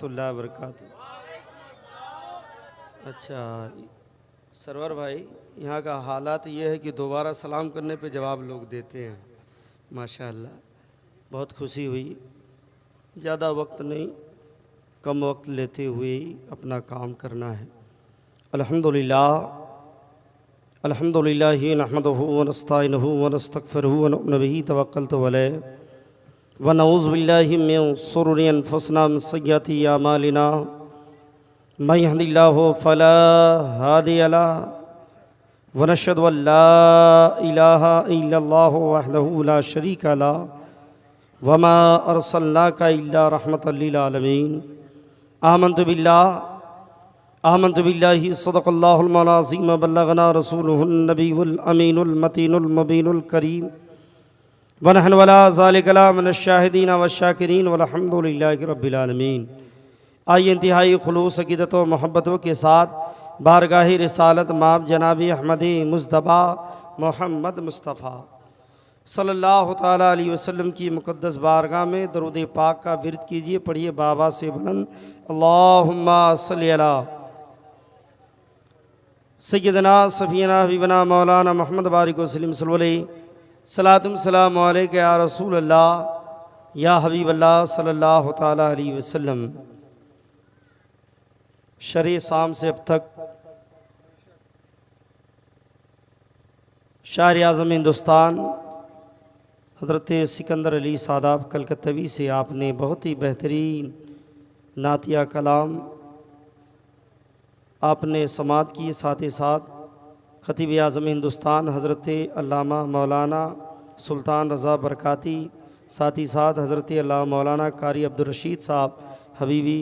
वरकातुहू। अच्छा सरवर भाई, यहाँ का हालात ये है कि दोबारा सलाम करने पे जवाब लोग देते हैं। माशाअल्लाह, बहुत खुशी हुई। ज़्यादा वक्त नहीं, कम वक्त लेते हुए ही अपना काम करना है। अल्हम्दुलिल्लाह अल्हम्दुलिल्लाहि नहमदुहु व नस्तईनुहु व नस्तगफिरुहु व नु'मिनु बिही तवक्कलतु अलैहि व नऊज़ु बिल्लाहि मिन शुरूरि अनफुसिना व मिन सय्यिआति अमालिना मन यहदिल्लाहु फला हादिय लहु व नशहदु अन ला इलाहा इल्लल्लाहु वहदहु ला शरीका लहु व मा अरसलनाका इल्ला रहमतल लिल आलमीन। आमन्तु बिल्लाहि सदक़ल्लाहुल मौलाना अज़ीम बल्लगना रसूलुहुन नबियुल अमीनुल मतीनुल मुबीनुल करीम व नहनु अला ज़ालिका मिनश शाहिदीन व शाकिरीन वल्हम्दुलिल्लाहि रब्बिल आलमीन। आइए इंतहाई खुलूस अक़ीदत व मोहब्बतों के साथ बारगाही रिसालत माब जनाबी अहमदी मुज्तबा मोहम्मद मुस्तफ़ा सल्लल्लाहु ताला अलैहि वसल्लम की मुक़द्दस बारगाह में दरूद पाक का विरद कीजिए। पढ़िए बाबा से बुलंद अल्लाहुम्मा सल्ली अला सय्यदना सफ़ीना हबीबना मौलाना मोहम्मद बारिक वसल्लम सलातुम सलाम अलैका या रसूल अल्लाह या हबीब अल्लाह सल्लल्लाहु ताला अलैहि वसल्लम। शरे शाम से अब तक शायर आज़म हिंदुस्तान हज़रत सिकंदर अली सादाब कलकत्तवी से आपने बहुत ही बेहतरीन नातिया कलाम आपने समात किए। साथ ही साथ ख़तीब आज़म हिंदुस्तान हज़रत अल्लामा मौलाना सुल्तान रज़ा बरकाती, साथ ही साथ हज़रत अल्लामा मौलाना कारी अब्दुल रशीद साहब हबीबी,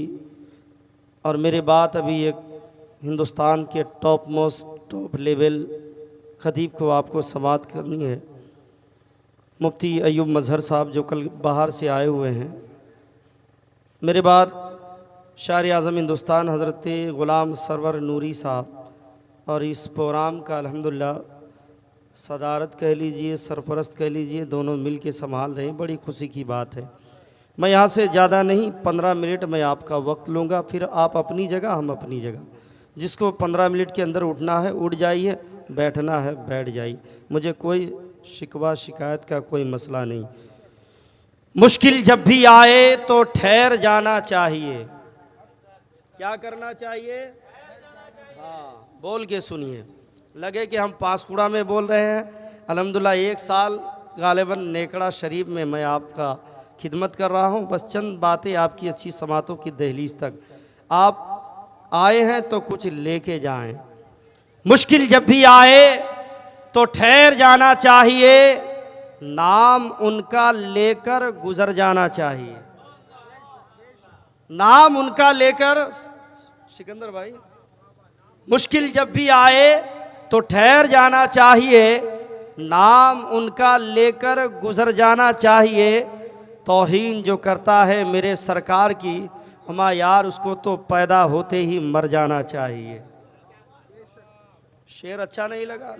और मेरे बात अभी एक हिंदुस्तान के टॉप लेवल ख़तीब को आपको समात करनी है। मुफ्ती अयूब मज़हर साहब जो कल बाहर से आए हुए हैं। मेरे बाद शायर आज़म हिंदुस्तान हज़रत ग़ुलाम सरवर नूरी साहब, और इस प्रोग्राम का अल्हम्दुलिल्लाह सदारत कह लीजिए, सरपरस्त कह लीजिए, दोनों मिल के संभाल रहे हैं। बड़ी खुशी की बात है। मैं यहाँ से ज़्यादा नहीं, 15 मिनट मैं आपका वक्त लूँगा, फिर आप अपनी जगह, हम अपनी जगह। जिसको 15 मिनट के अंदर उठना है उठ जाइए, बैठना है बैठ जाइए। मुझे कोई शिकवा शिकायत का कोई मसला नहीं। मुश्किल जब भी आए तो ठहर जाना चाहिए। क्या करना चाहिए? हाँ, बोल के सुनिए। लगे कि हम पांसकुड़ा में बोल रहे हैं। अल्हम्दुलिल्लाह 1 साल गालिबन नेकड़ा शरीफ में मैं आपका खिदमत कर रहा हूँ। बस चंद बातें आपकी अच्छी समातों की दहलीज तक। आप आए हैं तो कुछ लेके जाएं। मुश्किल जब भी आए तो ठहर जाना चाहिए, नाम उनका लेकर गुजर जाना चाहिए। नाम उनका लेकर, सिकंदर भाई, मुश्किल जब भी आए तो ठहर जाना चाहिए, नाम उनका लेकर गुजर जाना चाहिए। तौहीन जो करता है मेरे सरकार की, हमा यार उसको तो पैदा होते ही मर जाना चाहिए। शेर अच्छा नहीं लगा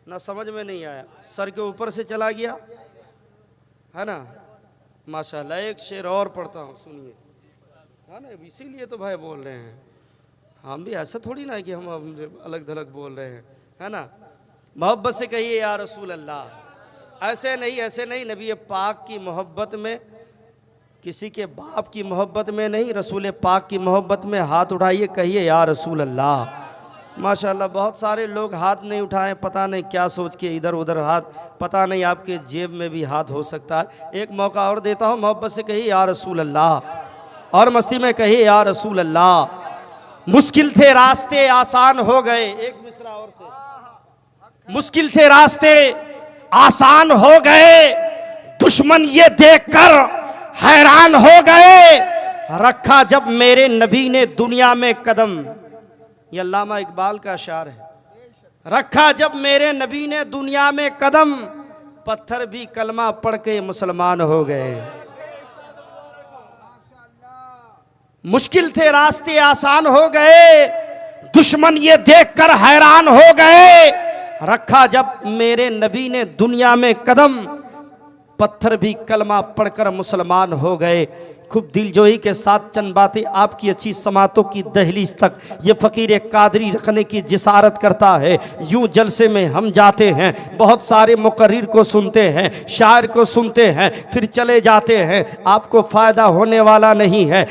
ना समझ में नहीं आया, सर के ऊपर से चला गया है ना। माशाल्लाह, एक शेर और पढ़ता हूँ, सुनिए, है ना। इसीलिए तो भाई बोल रहे हैं, हम भी ऐसा थोड़ी ना है कि हम अलग थलग बोल रहे हैं, है ना। मोहब्बत से कहिए या रसूल अल्लाह। ऐसे नहीं, नबी पाक की मोहब्बत में, किसी के बाप की मोहब्बत में नहीं, रसूल पाक की मोहब्बत में हाथ उठाइए, कहिए या रसूल अल्लाह। माशाल्लाह, बहुत सारे लोग हाथ नहीं उठाएं, पता नहीं क्या सोच के इधर उधर हाथ, पता नहीं आपके जेब में भी हाथ हो सकता है। एक मौका और देता हूँ, मोहब्बत से कहिए या रसूल अल्लाह, और मस्ती में कहिए या रसूल अल्लाह। मुश्किल थे रास्ते आसान हो गए, एक मिसरा और से। मुश्किल थे रास्ते आसान हो गए, दुश्मन ये देखकर हैरान हो गए। रखा जब मेरे नबी ने दुनिया में कदम, ये अल्लामा इकबाल का अशार है। रखा जब मेरे नबी ने दुनिया में कदम, पत्थर भी कलमा पढ़ के मुसलमान हो गए। मुश्किल थे रास्ते आसान हो गए, दुश्मन ये देखकर हैरान हो गए। रखा जब मेरे नबी ने दुनिया में कदम, पत्थर भी कलमा पढ़कर मुसलमान हो गए। खूब दिलजोई के साथ चंद बातें आपकी अच्छी समातों की दहलीज तक ये फ़कीर कादरी रखने की जिसारत करता है। यूं जलसे में हम जाते हैं, बहुत सारे मुकर्रिर को सुनते हैं, शायर को सुनते हैं, फिर चले जाते हैं, आपको फ़ायदा होने वाला नहीं है।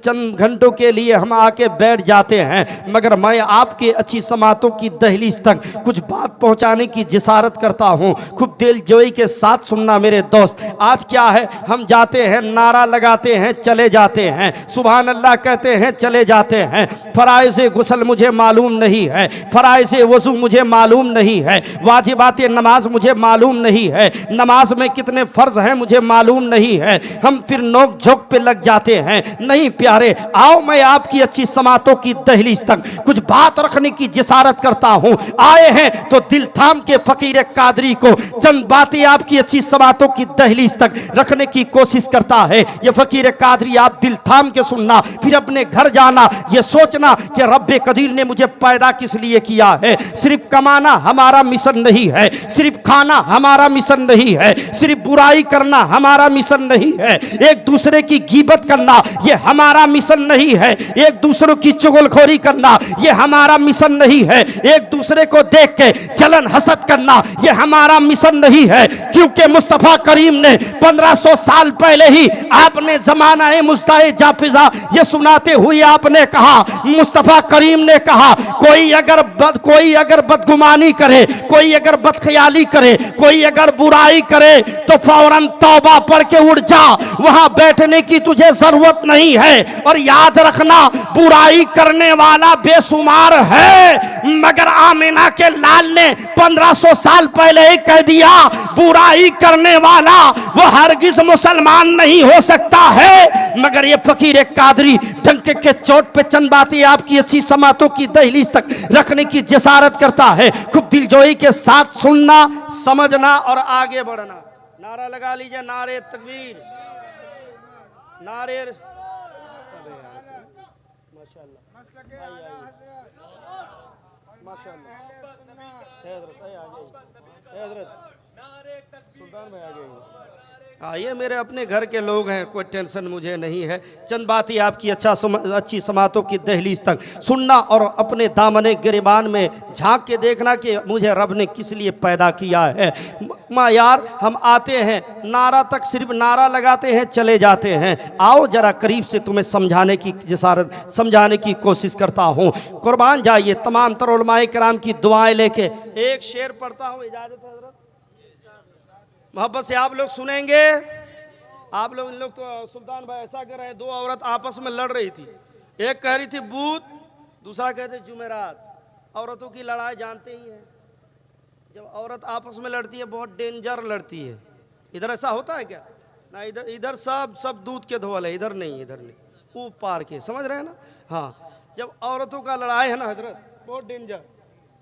चंद घंटों के लिए हम आके बैठ जाते हैं, मगर मैं आपके अच्छी समातों की दहलीज तक कुछ बात पहुंचाने की जिसारत करता हूं। खूब दिलजोई के साथ सुनना मेरे दोस्त। आज क्या है, हम जाते हैं, नारा लगाते हैं, चले जाते हैं, सुभान अल्लाह कहते हैं, चले जाते हैं। फराइज़ गुस्ल मुझे मालूम नहीं है, फराइज़ वज़ू मुझे मालूम नहीं है, वाजिबात नमाज मुझे मालूम नहीं है, नमाज में कितने फ़र्ज हैं मुझे मालूम नहीं है। हम फिर नोक झोंक पे लग जाते हैं। नहीं प्यारे, आओ मैं आपकी अच्छी समातों की दहलीज तक कुछ बात रखने की जिसारत करता हूं। आए हैं तो दिल थाम के फ़कीर कादरी को चंद बातें आपकी अच्छी समातों की दहलीज तक रखने की कोशिश करता है। ये फ़कीर कादरी आप दिल थाम के सुनना, फिर अपने घर जाना, ये सोचना कि रब्बे कदीर ने मुझे पैदा किस लिए किया है। सिर्फ कमाना हमारा मिशन नहीं है, सिर्फ खाना हमारा मिशन नहीं है, सिर्फ बुराई करना हमारा मिशन नहीं है, एक दूसरे की गीबत करना ये हमारा मिशन नहीं है, एक दूसरों की चुगलखोरी करना ये हमारा मिशन नहीं है, एक दूसरे को देख के जलन हसद करना ये हमारा मिशन नहीं है। क्योंकि मुस्तफ़ा करीम ने 1500 साल पहले ही आपने ज़माना मुस्ताए जाफिजा ये सुनाते हुए आपने कहा, मुस्तफ़ा करीम ने कहा, कोई अगर बदगुमानी करे, कोई अगर बदख्याली करे, कोई अगर बुराई करे तो फौरन तौबा पढ़ के उठ जा, वहां बैठने की तुझे जरूरत नहीं है। और याद रखना, बुराई करने वाला बेशुमार है, मगर आमिना के लाल ने 1500 साल पहले ही कह दिया, बुराई करने वाला वो हरगिज मुसलमान नहीं हो सकता है। मगर ये फ़कीर कादरी डंके के चोट पे चंद बातें आपकी अच्छी समातों की दहलीज तक रखने की जिसारत करता है। खूब दिलजोई के साथ सुनना, समझना और आगे बढ़ना। नारा लगा लीजिए, नारे तकबीर, नारे सुल्तान भाई आ गए। ये मेरे अपने घर के लोग हैं, कोई टेंशन मुझे नहीं है। चंद बातें आपकी अच्छी समातों की दहलीज तक सुनना और अपने दामने गिरबान में झांक के देखना कि मुझे रब ने किस लिए पैदा किया है। माँ यार, हम आते हैं, नारा तक सिर्फ नारा लगाते हैं, चले जाते हैं। आओ जरा करीब से तुम्हें समझाने की जिसारत, समझाने की कोशिश करता हूँ। कुर्बान जाइए, तमाम तर उलमाए किराम की दुआएं लेके एक शेर पढ़ता हूँ, इजाज़त है हज़रत? मोहब्बत से आप लोग सुनेंगे। आप लोग, इन लोग तो सुल्तान भाई ऐसा कर रहे हैं, दो औरत आपस में लड़ रही थी, एक कह रही थी बूत, दूसरा कहते जुमेरात। औरतों की लड़ाई जानते ही हैं, जब औरत आपस में लड़ती है बहुत डेंजर लड़ती है। इधर ऐसा होता है क्या? ना, इधर सब दूध के धोवल है, इधर नहीं, वो पार के, समझ रहे हैं ना? हाँ, जब औरतों का लड़ाई है ना हजरत, बहुत डेंजर।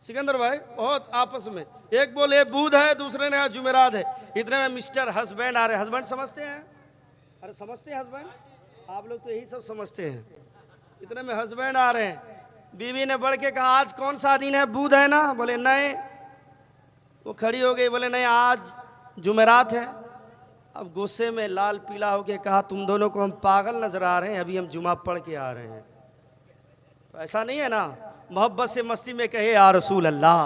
सिकंदर भाई बहुत आपस में, एक बोले बूध है, दूसरे ने जुमेरात है, इतने में मिस्टर हस्बैंड आ रहे। हस्बैंड समझते हैं? अरे समझते हैं हस्बैंड? आप लोग तो यही सब समझते हैं। इतने में हस्बैंड आ रहे हैं, बीवी ने बढ़ के कहा आज कौन सा दिन है? बूध है ना? बोले नहीं। वो खड़ी हो गई, बोले नहीं आज जुमेरात है। अब गुस्से में लाल पीला होके कहा तुम दोनों को हम पागल नजर आ रहे हैं, अभी हम जुमा पढ़ के आ रहे हैं। तो ऐसा नहीं है ना? मोहब्बत से मस्ती में कहे या रसूल अल्लाह।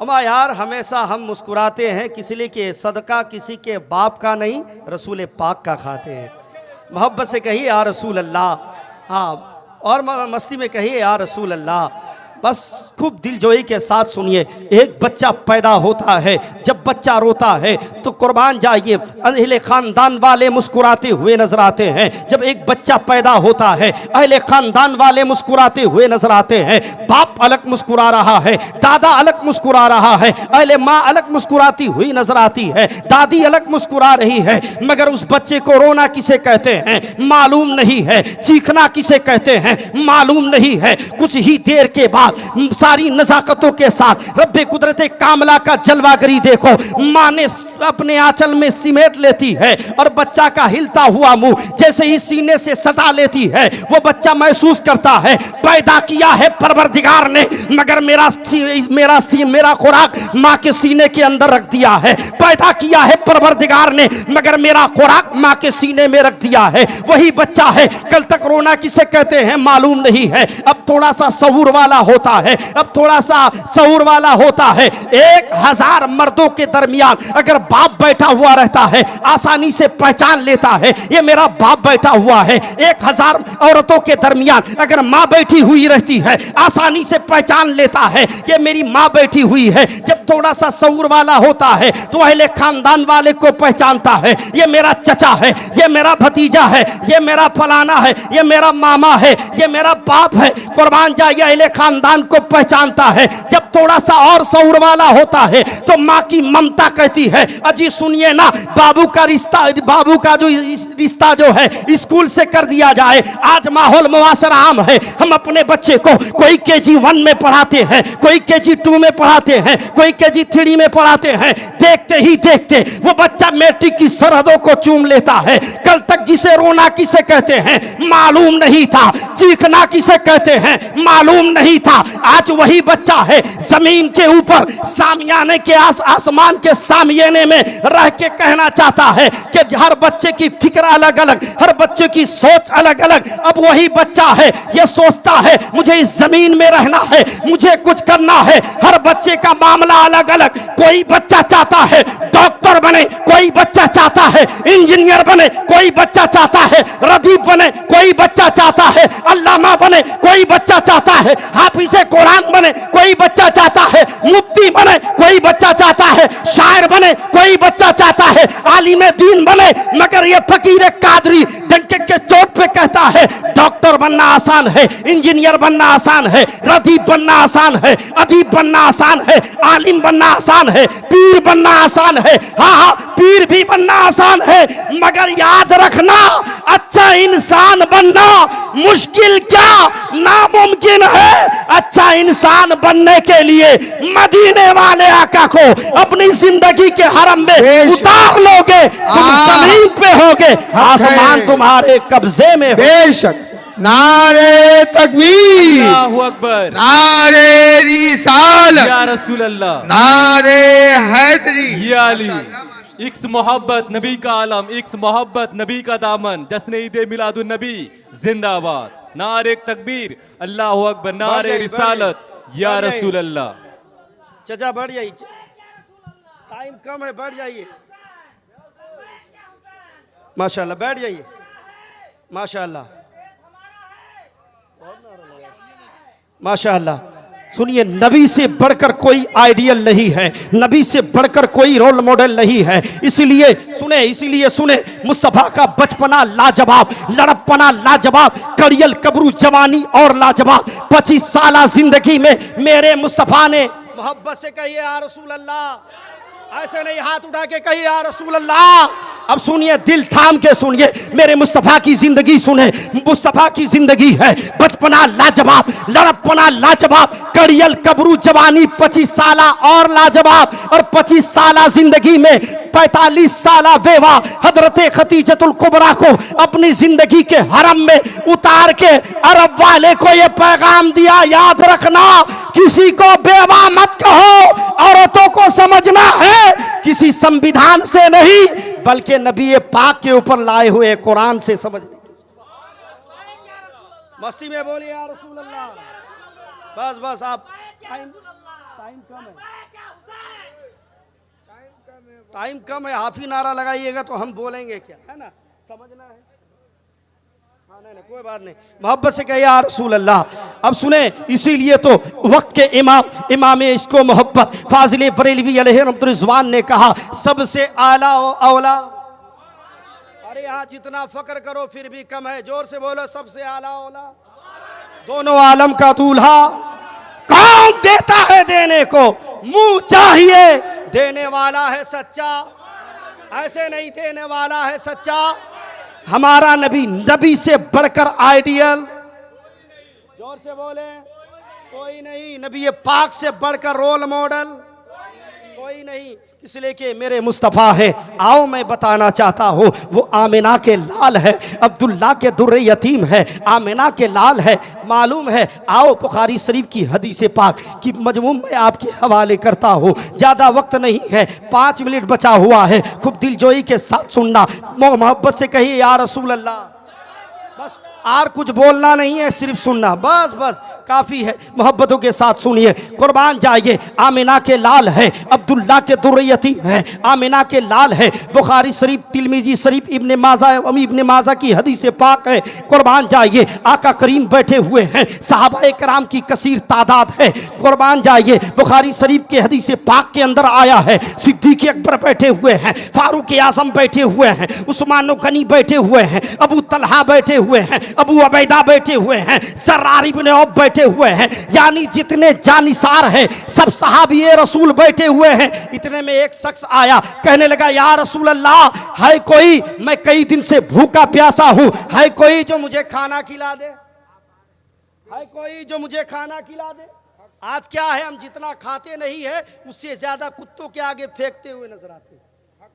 अमा यार, हमेशा हम मुस्कुराते हैं किस लिए कि सदका किसी के बाप का नहीं, रसूल पाक का खाते हैं। मोहब्बत से कहिए या रसूल अल्लाह। हाँ, और मस्ती में कहिए या रसूल अल्लाह। बस खूब दिलजोई के साथ सुनिए। एक बच्चा पैदा होता है, जब बच्चा रोता है तो कुर्बान जाइए अहले खानदान वाले मुस्कुराते हुए नजर आते हैं। जब एक बच्चा पैदा होता है अहले खानदान वाले मुस्कुराते हुए नजर आते हैं। बाप अलग मुस्कुरा रहा है, दादा अलग मुस्कुरा रहा है, अहले माँ अलग मुस्कुराती हुई नजर आती है, दादी अलग मुस्कुरा रही है। मगर उस बच्चे को रोना किसे कहते हैं मालूम नहीं है, चीखना किसे कहते हैं मालूम नहीं है। कुछ ही देर के बाद सारी नजाकतों के साथ रब्बे कुदरत कामला का जलवागरी देखो, माँ ने अपने आंचल में सिमेट लेती है और बच्चा का हिलता हुआ मुंह जैसे ही सीने से सटा लेती है, वो बच्चा महसूस करता है पैदा किया है परवरदिगार ने, मगर मेरा खुराक माँ के सीने के अंदर रख दिया है। पैदा किया है परवरदिगार ने, मगर मेरा खुराक माँ के सीने में रख दिया है। वही बच्चा है, कल तक रोना किसे कहते हैं मालूम नहीं है, अब थोड़ा सा शऊर वाला होता है, अब थोड़ा सा शऊर वाला होता है। 1000 मर्दों के दरमियान अगर बाप बैठा हुआ रहता है, आसानी से पहचान लेता है ये मेरा बाप बैठा हुआ है। 1000 औरतों के दरमियान अगर माँ बैठी हुई रहती है, आसानी से पहचान लेता है ये मेरी माँ बैठी हुई है। जब थोड़ा सा शऊर वाला होता है तो अहले खानदान वाले को पहचानता है, ये मेरा चचा है, ये मेरा भतीजा है, ये मेरा फलाना है, ये मेरा मामा है, ये मेरा बाप है। कुर्बान जाइए, अहले खानदान को पहचानता है। जब थोड़ा सा और शऊर वाला होता है तो माँ की ममता कहती है, अजी सुनिए ना, बाबू का जो रिश्ता जो है स्कूल से कर दिया जाए। आज माहौल मुआसरा आम है, हम अपने बच्चे को कोई KG 1 में पढ़ाते हैं, कोई KG 2 में पढ़ाते हैं, कोई KG 3 में पढ़ाते हैं। देखते ही देखते वो बच्चा मैट्रिक की सरहदों को चूम लेता है। कल तक जिसे रोना किसे कहते हैं मालूम नहीं था, चीखना किसे कहते हैं मालूम नहीं था। आज वही बच्चा है जमीन के ऊपर सामियाने के आसमान के सामियाने में रह के कहना चाहता है कि हर बच्चे की फिक्र अलग अलग, हर बच्चे की सोच अलग अलग। अब वही बच्चा है ये सोचता है मुझे इस जमीन में रहना है, मुझे कुछ करना है। हर बच्चे का मामला अलग अलग। कोई बच्चा चाहता है डॉक्टर बने, कोई बच्चा चाहता है इंजीनियर बने, कोई बच्चा चाहता है रदीफ बने, कोई बच्चा चाहता है अल्लामा बने, कोई बच्चा चाहता है हाफिज़े कुरान बने, कोई बच्चा चाहता है मुफ्ती बने, कोई बच्चा चाहता है शायर बने, कोई बच्चा चाहता है आलिम दीन बने। मगर ये फकीर कादरी डंके के चोट पे कहता है डॉक्टर बनना आसान है, इंजीनियर बनना आसान है, रदीफ बनना आसान है, अदीब बनना आसान है, आलिम बनना आसान है, पीर बनना आसान है। हाँ, पीर भी बनना आसान है, मगर याद रखना अच्छा इंसान बनना मुश्किल क्या नामुमकिन है। अच्छा इंसान बनने के लिए मदीने वाले आका को अपनी जिंदगी के हरम में उतार लोगे, तुम जमीन पे होगे, आसमान तुम्हारे कब्जे में हो। बेशक। नारे तकबीर, अल्लाहु अकबर, नारे रिसालत, या रसूल अल्लाह, नारे हैदरी, या अली। इक्स मोहब्बत नबी का आलम, इक्स मोहब्बत नबी का दामन, जश्न ईद मिलादुन नबी जिंदाबाद। नारे तकबीर, अल्लाहु अकबर, नारे रिसालत, या रसूल अल्लाह। चचा बढ़ जाइए, टाइम कम है, बढ़ जाइए। माशाल्लाह, बैठ जाइए। माशाल्लाह माशाल्लाह। सुनिए, नबी से बढ़कर कोई आइडियल नहीं है, नबी से बढ़कर कोई रोल मॉडल नहीं है। इसीलिए सुने मुस्तफ़ा का बचपना लाजवाब, लड़पना लाजवाब, कड़ियल कबरू जवानी और लाजवाब। 25 साल जिंदगी में मेरे मुस्तफ़ा ने मोहब्बत से कहिए या रसूल अल्लाह, ऐसे नहीं हाथ उठा के कहिए या रसूल अल्लाह। अब सुनिए, दिल थाम के सुनिए, मेरे मुस्तफ़ा की जिंदगी सुने। मुस्तफ़ा की जिंदगी है बचपना लाजवाब, लड़पना लाजवाब, कड़ियल कबरू जवानी 25 साल और लाजवाब। और 25 साल जिंदगी में 45 साल बेवा हजरत खतीजतुल कुबरा को अपनी जिंदगी के हरम में उतार के अरब वाले को यह पैगाम दिया, याद रखना किसी को बेवा मत कहो, औरतों को समझना है किसी संविधान से नहीं बल्कि नबी पाक के ऊपर लाए हुए कुरान से समझने की। मस्ती में बोलिए या रसूल अल्लाह। बस आप टाइम कम है, टाइम कम है, हाफी नारा लगाइएगा तो हम बोलेंगे क्या, है ना, समझना है। हाँ, नहीं कोई बात नहीं, मोहब्बत से कहिए या रसूल अल्लाह। अब सुने, इसीलिए तो वक्त के इमाम इसको मोहब्बत फाजिल बरेलवी अलैहि रहमतुल्लाह ने कहा सबसे आला औला। अरे यहाँ जितना फक्र करो फिर भी कम है, जोर से बोलो, सबसे आला औला, दोनों आलम का दूल्हा कौन देता है देने को, मुंह चाहिए देने वाला है सच्चा, ऐसे नहीं देने वाला है सच्चा। हमारा नबी, नबी से बढ़कर आइडियल, जोर से बोले, कोई नहीं। नबी पाक से बढ़कर रोल मॉडल कोई नहीं। इसलिए कि मेरे मुस्तफ़ा है। आओ मैं बताना चाहता हूँ, वो आमिना के लाल है, अब्दुल्ला के दुर्रे यतीम है, आमिना के लाल है, मालूम है। आओ बुखारी शरीफ की हदीस पाक की मजमूम में आपके हवाले करता हूँ। ज़्यादा वक्त नहीं है, 5 मिनट बचा हुआ है। खूब दिलजोई के साथ सुनना, मोहब्बत से कहिए या रसूल अल्लाह। बस और कुछ बोलना नहीं है, सिर्फ सुनना, बस बस काफ़ी है। मोहब्बतों के साथ सुनिए, कुर्बान जाइए। आमिना के लाल है, अब्दुल्ला के दुर्रे यतीम है, आमिना के लाल है। बुखारी शरीफ, तिरमिजी शरीफ, इब्ने माजा की हदीस पाक है। कुर्बान जाइए, आका करीम बैठे हुए हैं, सहाबाए कराम की कसीर तादाद है। कुर्बान जाइए, बुखारी शरीफ के हदीस पाक के अंदर आया है, सिद्दीक़ अकबर बैठे हुए हैं, फारूक आज़म बैठे हुए हैं, उस्मान गनी बैठे हुए हैं, अबू तलहा बैठे हुए हैं, अबू अबैदा बैठे हुए हैं, जर्रार इब्ने औफ बैठे हुए हैं। यानी जितने जानिसार हैं सब सहाबी रसूल बैठे हुए हैं। इतने में एक शख्स आया, कहने लगा या रसूल अल्लाह, है कोई, मैं कई दिन से भूखा प्यासा हूं, है कोई जो मुझे खाना खिला दे, है कोई जो मुझे खाना खिला दे। आज क्या है, हम जितना खाते नहीं है उससे ज्यादा कुत्तों के आगे फेंकते हुए नजर आते हैं,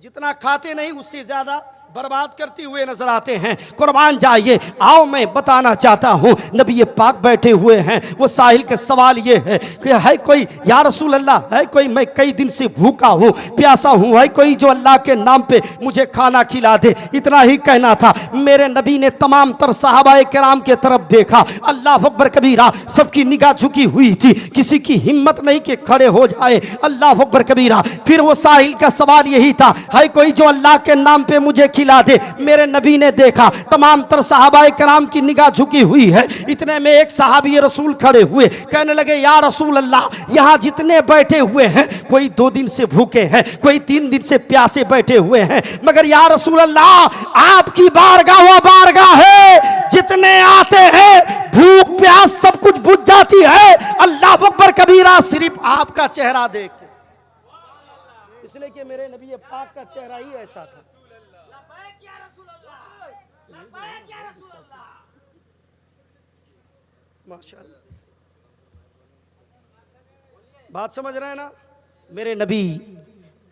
जितना खाते नहीं उससे ज्यादा बर्बाद करते हुए नजर आते हैं। कुर्बान जाइए, आओ मैं बताना चाहता हूँ, नबी पाक बैठे हुए हैं। वो साहिल के सवाल ये है कि है कोई या रसूल अल्लाह, है कोई, मैं कई दिन से भूखा हूँ प्यासा हूँ, है कोई जो अल्लाह के नाम पे मुझे खाना खिला दे। इतना ही कहना था। मेरे नबी ने तमाम तर सहाबाए किराम के तरफ देखा, अल्लाह अकबर कबीरा, सबकी निगाह झुकी हुई थी, किसी की हिम्मत नहीं कि खड़े हो जाए। अल्लाह अकबर कबीरा। फिर वो साहिल का सवाल यही था, है कोई जो अल्लाह के नाम पे मुझे खिला दे। मेरे नबी ने देखा तमाम तर सहाबाए कराम की निगाह झुकी हुई है। इतने में एक सहाबी रसूल खड़े हुए, कहने लगे या रसूल अल्लाह, यहाँ जितने बैठे हुए हैं कोई 2 दिन से भूखे हैं, कोई 3 दिन से प्यासे बैठे हुए हैं, मगर या रसूल अल्लाह आपकी बारगाह वो बारगाह है, जितने आते हैं भूख प्यास सब कुछ बुझ जाती है। अल्लाह अकबर कबीरा, सिर्फ आपका चेहरा देख के, इसलिए कि मेरे नबी पाक का चेहरा ही ऐसा था। माशाअल्लाह, बात समझ रहे हैं ना। मेरे नबी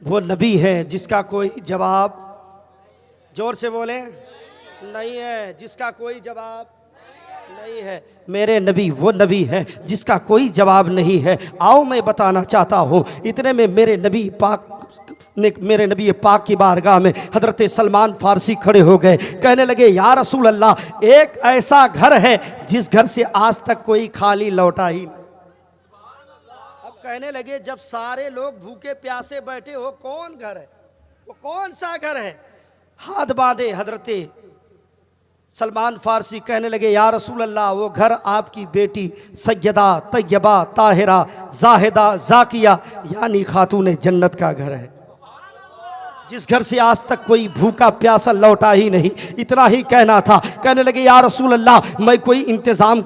वो नबी है जिसका कोई जवाब, जोर से बोले, नहीं है, जिसका कोई जवाब नहीं है। मेरे नबी वो नबी है जिसका कोई जवाब नहीं है। आओ मैं बताना चाहता हूँ। इतने में मेरे नबी पाक मेरे नबी पाक की बारगाह में हजरत सलमान फारसी खड़े हो गए, कहने लगे या रसूल अल्लाह, एक ऐसा घर है जिस घर से आज तक कोई खाली लौटा ही नहीं। अब कहने लगे जब सारे लोग भूखे प्यासे बैठे हो, कौन घर है, वो कौन सा घर है। हाथ बांधे हजरत सलमान फारसी, कहने लगे या रसूल अल्लाह, वो घर आपकी बेटी सैयदा तैयबा ताहिरा जाहिदा जाकिया यानी खातून जन्नत का घर है, जिस घर से आज तक कोई भूखा प्यासा लौटा ही नहीं। इतना ही कहना था। कहने लगे या रसूल अल्लाह, मैं कोई इंतज़ाम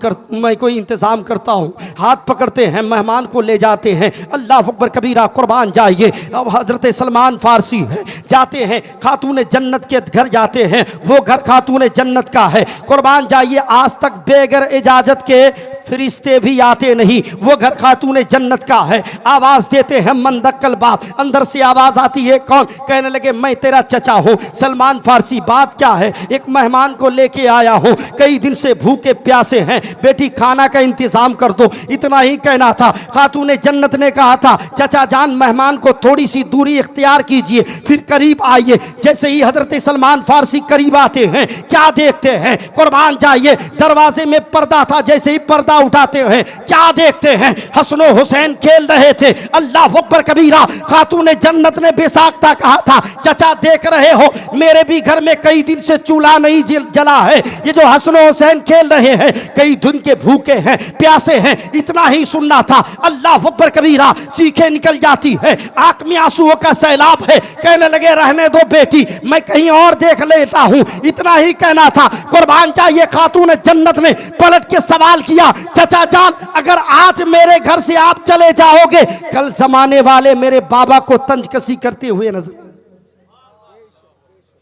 करता हूँ। हाथ पकड़ते हैं, मेहमान को ले जाते हैं। अल्लाह अकबर कबीरा, कुर्बान जाइए। अब हजरत सलमान फारसी है, जाते हैं खातून जन्नत के घर जाते हैं। वो घर खातून जन्नत का है। कुर्बान जाइए, आज तक बेगर इजाज़त के फरिश्ते भी आते नहीं। वो घर खातून जन्नत का है। आवाज़ देते हैं मंदक्कल बाप, अंदर से आवाज़ आती है, कौन? कहने लगे मैं तेरा चचा हूँ। सलमान फारसी, बात क्या है? एक मेहमान को लेके आया हूँ, कई दिन से भूखे प्यासे हैं, बेटी खाना का इंतजाम कर दो। इतना ही कहना था। खातून जन्नत ने कहा था चचा जान, मेहमान को थोड़ी सी दूरी इख्तियार कीजिए, फिर करीब आइए। जैसे ही हजरत सलमान फारसी करीब आते हैं, क्या देखते हैं? कुर्बान जाइए, दरवाजे में पर्दा था, जैसे ही पर्दा उठाते हैं क्या देखते हैं? हसन हुसैन खेल रहे थे। अल्लाह अकबर कबीरा। खातून जन्नत ने बेसाख्ता कहा था चचा देख रहे हो, मेरे भी घर में कई दिन से चूल्हा नहीं जला है। ये जो हसन हुसैन खेल रहे हैं कई दिन के भूखे हैं प्यासे हैं। इतना ही सुनना था। अल्लाह अकबर कबीरा, चीखें निकल जाती है, आंख में आंसुओं का सैलाब है। कहने लगे रहने दो बेटी, मैं कहीं और देख लेता हूं। इतना ही कहना था। कुर्बान चाहिए, खातून जन्नत ने पलट के सवाल किया चचा जान, अगर आज मेरे घर से आप चले जाओगे, कल जमाने वाले मेरे बाबा को तंजकसी करते हुए नजर आए।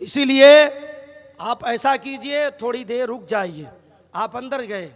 इसीलिए आप ऐसा कीजिए, थोड़ी देर रुक जाइए। आप अंदर गए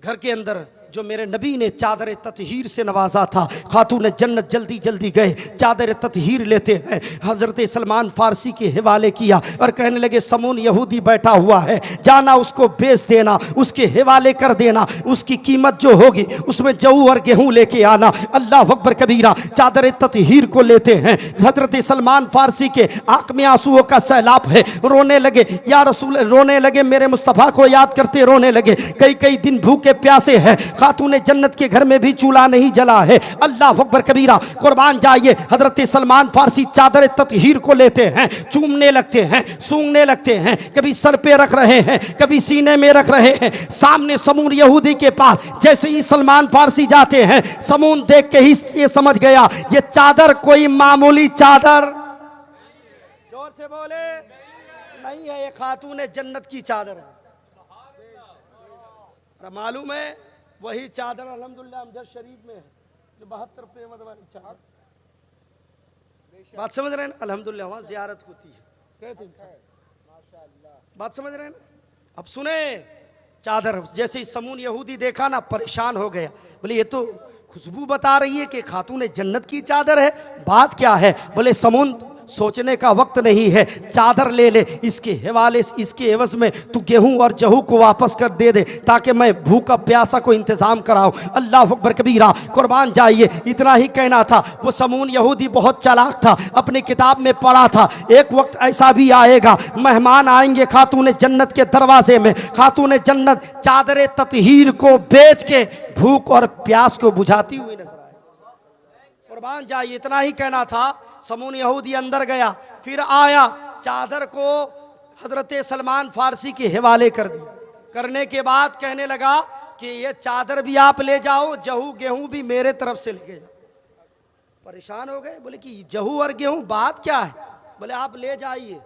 घर के अंदर, जो मेरे नबी ने चादर ततहीर से नवाजा था। खातून जन्नत जल्दी जल्दी गए, चादर ततहीर लेते हैं, हज़रत सलमान फ़ारसी के हवाले किया और कहने लगे समून यहूदी बैठा हुआ है, जाना उसको बेच देना, उसके हवाले कर देना, उसकी कीमत जो होगी उसमें जऊ और गेहूँ लेके आना। अल्लाह अकबर कबीरा। चादर ततहीर को लेते हैं, हज़रत सलमान फ़ारसी के आँख में आंसुओं का सैलाब है, रोने लगे या रसूल, रोने लगे, मेरे मुस्तफ़ा को याद करते रोने लगे। कई कई दिन भूखे प्यासे हैं, खातून जन्नत के घर में भी चूल्हा नहीं जला है। अल्लाह अकबर कबीरा। कुर्बान जाइए। हज़रत सलमान फ़ारसी चादर ततहीर को लेते हैं, चूमने लगते हैं, सूंघने लगते हैं, कभी सर पे रख रहे हैं, कभी सीने में रख रहे हैं। सामने समून यहूदी के पास जैसे ही सलमान फ़ारसी जाते हैं, समून देख के ही ये समझ गया ये चादर कोई मामूली चादर, जोर से बोले, नहीं है, ये खातून जन्नत की चादर है। मालूम है वही चादर अल्हम्दुलिल्लाह अमजद शरीफ में है जो 72 पेमत वाली चादर। बात समझ रहे हैं ना? अल्हम्दुलिल्लाह वहाँ ज़ियारत होती है, कहते हैं बात समझ रहे हैं ना? अब सुने, चादर जैसे ही समून यहूदी देखा ना, परेशान हो गया, बोले ये तो खुशबू बता रही है कि खातून जन्नत की चादर है, बात क्या है? बोले समून सोचने का वक्त नहीं है, चादर ले ले, इसके हवाले से, इसके एवज में तू गेहूं और जहू को वापस कर दे दे ताकि मैं भूखा प्यासा को इंतजाम कराऊं। अल्लाह अकबर कबीरा। कुर्बान जाइए। इतना ही कहना था। वो समून यहूदी बहुत चालाक था, अपनी किताब में पढ़ा था एक वक्त ऐसा भी आएगा, मेहमान आएंगे खातून जन्नत के दरवाजे में, खातून जन्नत चादर ततहीर को बेच के भूख और प्यास को बुझाती हुई नजर आए। कुर्बान जाइए। इतना ही कहना था। समून यहूदी अंदर गया, फिर आया, चादर को हजरत सलमान फ़ारसी के हवाले कर दिया। करने के बाद कहने लगा कि ये चादर भी आप ले जाओ, जहू गेहूं भी मेरे तरफ से लेके जाओ। परेशान हो गए, बोले कि जहू और गेहूं बात क्या है? बोले आप ले जाइए।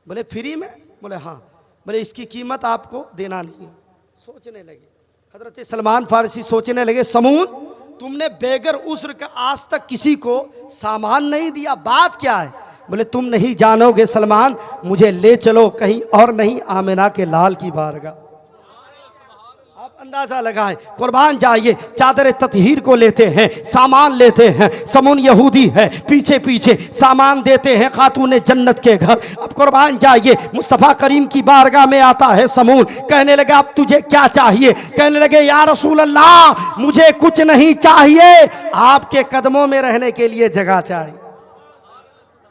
बोले फ्री में? बोले हाँ। बोले इसकी कीमत आपको देना नहीं है। सोचने लगे, हजरत सलमान फ़ारसी सोचने लगे, समून तुमने बेगर उस्र का आज तक किसी को सामान नहीं दिया, बात क्या है? बोले तुम नहीं जानोगे सलमान, मुझे ले चलो कहीं और नहीं, आमिना के लाल की बारगाह। आप अंदाजा लगाएं। कुर्बान जाइए। चादर ततहीर को लेते हैं, सामान लेते हैं, समून यहूदी है, पीछे पीछे सामान देते हैं खातून जन्नत के घर। अब कुर्बान जाइए। मुस्तफ़ा करीम की बारगाह में आता है समून, कहने लगा अब तुझे क्या चाहिए? कहने लगे या रसूल अल्लाह मुझे कुछ नहीं चाहिए, आपके कदमों में रहने के लिए जगह चाहिए,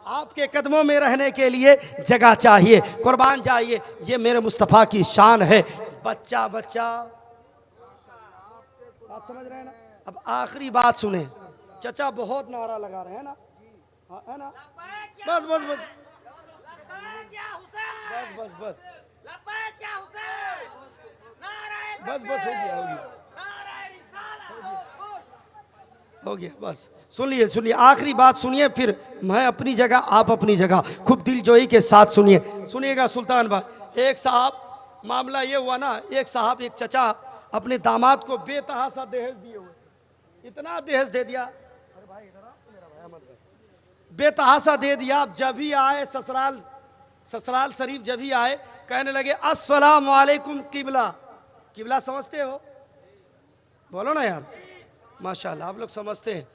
आपके कदमों में रहने के लिए जगह चाहिए। कुर्बान जाइए। ये मेरे मुस्तफ़ा की शान है। बच्चा बच्चा, बात समझ रहे हैं ना? अब आखिरी बात सुने। चचा बहुत नारा लगा रहे हैं ना, हाँ, है ना? बस बस बस बस बस बस बस बस हो गया, हो गया, हो गया, बस सुनिए सुनिए, आखिरी बात सुनिए, फिर मैं अपनी जगह आप अपनी जगह, खूब दिलजोई के साथ सुनिए। सुनिएगा सुल्तान भाई। एक साहब, मामला ये हुआ ना, एक साहब, एक चचा अपने दामाद को बेतहासा दहेज दिए हुए, इतना दहेज दे दिया, अरे भाई इधर आ, मेरा भाई मत कर, बेतहासा दे दिया। अब जब ही आए ससुराल शरीफ, जब ही आए कहने लगे अस्सलाम वालेकुम किबला। किबला समझते हो? बोलो ना यार, माशाल्लाह आप लोग समझते हैं।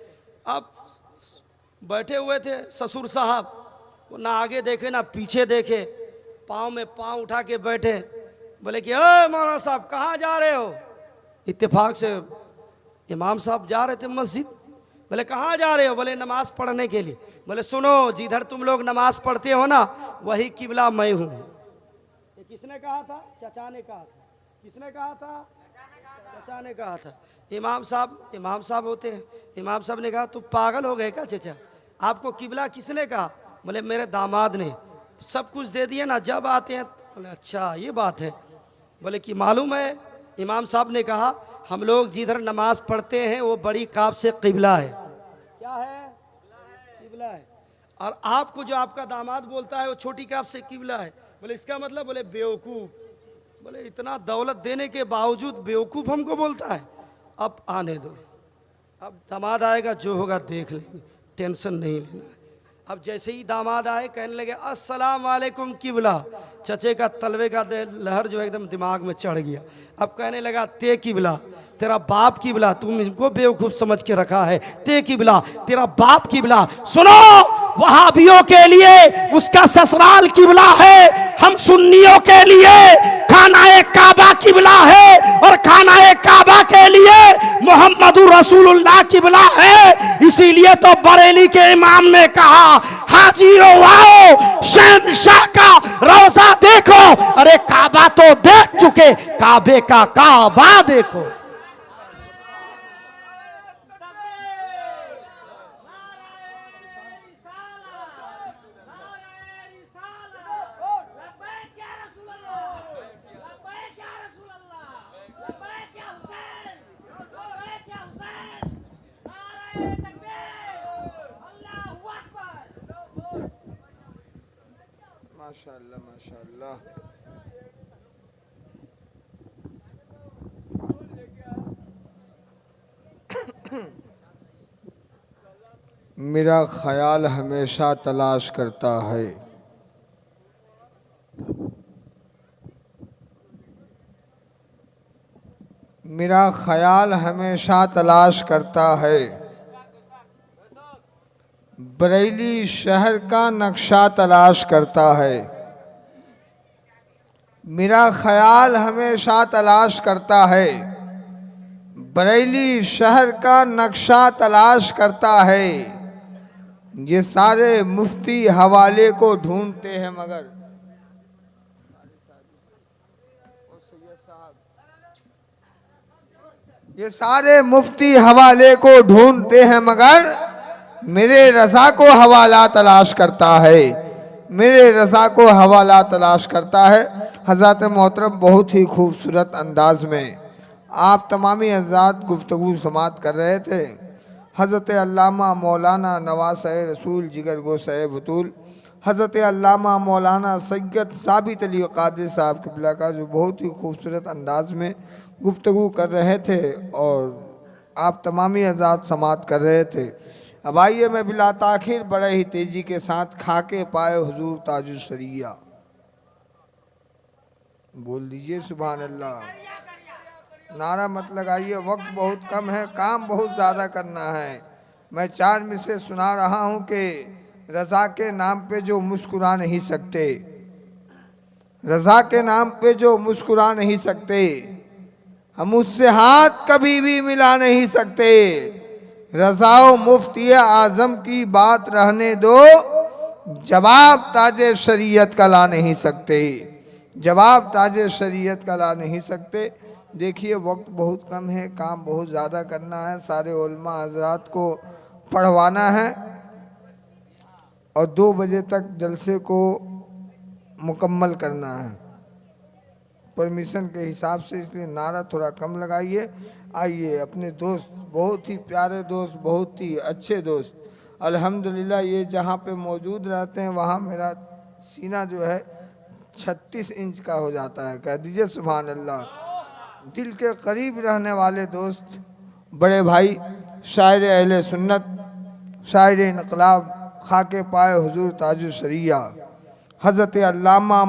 अब बैठे हुए थे ससुर साहब, वो ना आगे देखे ना पीछे देखे, पाँव में पाँव उठा के बैठे। बोले कि अरे मौलाना साहब कहाँ जा रहे हो? इत्तेफाक से इमाम साहब जा रहे थे मस्जिद। बोले कहाँ जा रहे हो? बोले नमाज पढ़ने के लिए। बोले सुनो, जिधर तुम लोग नमाज पढ़ते हो ना वही किबला मैं हूँ। ये किसने कहा था? चचा ने कहा था। किसने कहा था? चचा ने कहा था। इमाम साहब होते हैं। इमाम साहब ने कहा तू पागल हो गए क्या चचा? आपको किबला किसने कहा? बोले मेरे दामाद ने। सब कुछ दे दिए ना, जब आते हैं। बोले अच्छा ये बात है। बोले कि मालूम है, इमाम साहब ने कहा हम लोग जिधर नमाज पढ़ते हैं वो बड़ी काब से किबला है। क्या है? किबला है। और आपको जो आपका दामाद बोलता है वो छोटी काब से किबला है। बोले इसका मतलब? बोले बेवकूफ़। बोले इतना दौलत देने के बावजूद बेवकूफ़ हमको बोलता है। अब आने दो, अब दामाद आएगा, जो होगा देख लेंगे, टेंशन नहीं लेना है। अब जैसे ही दामाद आए कहने लगे अस्सलाम वालेकुम किबला। चचे का तलवे का लहर जो एकदम दिमाग में चढ़ गया। अब कहने लगा ते किबला। तेरा बाप किबला, तुम इनको बेवकूफ समझ के रखा है, ते किबला तेरा बाप किबला। सुनो, वहाबियों के लिए उसका ससुराल किबला है, हम सुन्नियों के लिए खानाए काबा किबला है, और खानाए काबा के लिए मोहम्मदुर रसूलुल्लाह किबला है। इसीलिए तो बरेली के इमाम ने कहा, हाजियों आओ शहंशाह का रोजा देखो। अरे काबा तो देख चुके, काबे का काबा देखो। माशाअल्लाह माशाअल्लाह। मेरा ख्याल हमेशा तलाश करता है, मेरा ख्याल हमेशा तलाश करता है, बरेली शहर का नक्शा तलाश करता है। मेरा ख्याल हमेशा तलाश करता है, बरेली शहर का नक्शा तलाश करता है। ये सारे मुफ्ती हवाले को ढूंढते हैं मगर ये सारे मुफ्ती हवाले को ढूंढते हैं मगर मेरे रज़ा को हवाला तलाश करता है, मेरे रज़ा को हवाला तलाश करता है। हज़रत मोहतरम बहुत ही खूबसूरत अंदाज में आप तमामी हज़रात गुफ्तगू समात कर रहे थे। हज़रत अल्लामा मौलाना नवाज़ रसूल जिगर गोशे बतूल, हज़रत अल्लामा मौलाना सैयद साबित अली क़ादरी साहब क़िबला का जो बहुत ही खूबसूरत अंदाज में गुफ्तगू कर रहे थे और आप तमामी हज़रात समात कर रहे थे। अब आइए मैं बिला ताखिर बड़े ही तेज़ी के साथ खाके पाए हुजूर ताजुल शरिया बोल दीजिए सुभान अल्लाह। नारा मत लगाइए, वक्त बहुत कम है, काम बहुत ज़्यादा करना है। मैं 4 मिसरे सुना रहा हूँ कि रज़ा के नाम पे जो मुस्कुरा नहीं सकते, रज़ा के नाम पे जो मुस्कुरा नहीं सकते, हम उससे हाथ कभी भी मिला नहीं सकते। रज़ाओ मुफ्ती आज़म की बात रहने दो, जवाब ताजे शरीयत का ला नहीं सकते, जवाब ताजे शरीयत का ला नहीं सकते। देखिए वक्त बहुत कम है, काम बहुत ज़्यादा करना है, सारे उलमा हज़रात को पढ़वाना है और 2 बजे तक जलसे को मुकम्मल करना है परमिशन के हिसाब से, इसलिए नारा थोड़ा कम लगाइए। आइए अपने दोस्त, बहुत ही प्यारे दोस्त, बहुत ही अच्छे दोस्त, अल्हम्दुलिल्लाह ये जहाँ पे मौजूद रहते हैं वहाँ मेरा सीना जो है 36 इंच का हो जाता है। कह दीजिए सुभान अल्लाह। दिल के करीब रहने वाले दोस्त, बड़े भाई, शायर अहले सुन्नत, शायर इनकलाब, खाके पाए हुजूर ताजुल शरिया हज़रत अल्लामा